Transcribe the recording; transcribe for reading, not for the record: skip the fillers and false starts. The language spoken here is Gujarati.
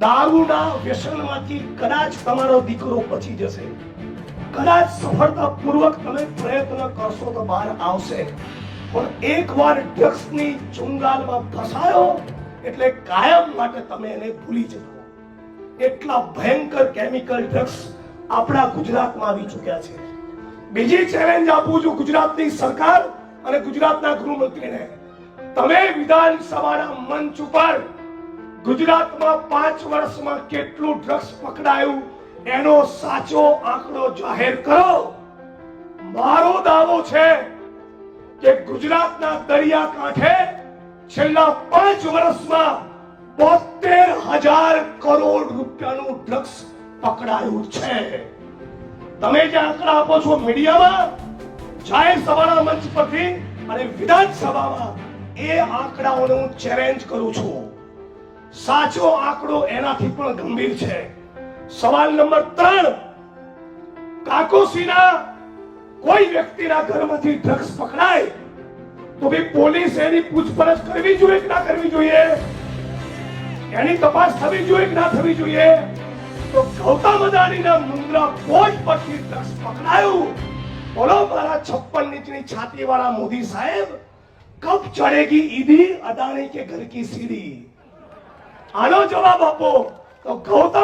દારૂના વ્યસનમાંથી કદાચ તમારો દીકરો બચી જશે, કદાચ સફળતાપૂર્વક તમે પ્રયત્ન કરશો તો બહાર આવશે, પણ એકવાર ડ્રગ્સની ચુંગાલમાં ફસાયો એટલે કાયમ માટે તમે એને ભૂલી જશો. એટલા ભયંકર કેમિકલ ડ્રગ્સ આપણા ગુજરાતમાં આવી ચૂક્યા છે. બીજી ચેલેન્જ આપું છું ગુજરાતની સરકાર અને ગુજરાતના ગૃહમંત્રીને. તમે વિધાનસભાના મંચ ઉપર ગુજરાતમાં 5 વર્ષમાં કેટલું ડ્રગ્સ પકડાયું એનો સાચો આંકડો જાહેર કરો. મારો દાવો છે કે ગુજરાતના દરિયાકાંઠે છેલ્લા 5 વર્ષમાં 72,000 કરોડ રૂપિયાનું ડ્રગ્સ પકડાયું છે. તમે જે આંકડા આપો છો મીડિયામાં, જાહેર સભાના મંચ પરથી અને વિધાનસભામાં, એ આંકડાઓને હું ચેલેન્જ કરું છું. સાચો આંકડો એનાથી પણ ગંભીર છે. સવાલ નંબર 3, કાકોસીના કોઈ વ્યક્તિના ઘરમાંથી ડ્રગ્સ પકડાય તો ભઈ પોલીસ એની પૂછપરછ કરવી જોઈએ કે ના કરવી જોઈએ? એની તપાસ થવી જોઈએ કે ના થવી જોઈએ? તો ગૌતમ અદાણીના મુન્દ્રા પોર્ટ પરથી ડ્રગ્સ પકડાયું. બોલો મારા 56 ઇંચની છાતી વાળા મોદી સાહેબ, કબ ચढ़ेगी ईदी अदानी के घर की सीढ़ी? આનો જવાબ આપો. તો ગૌતમ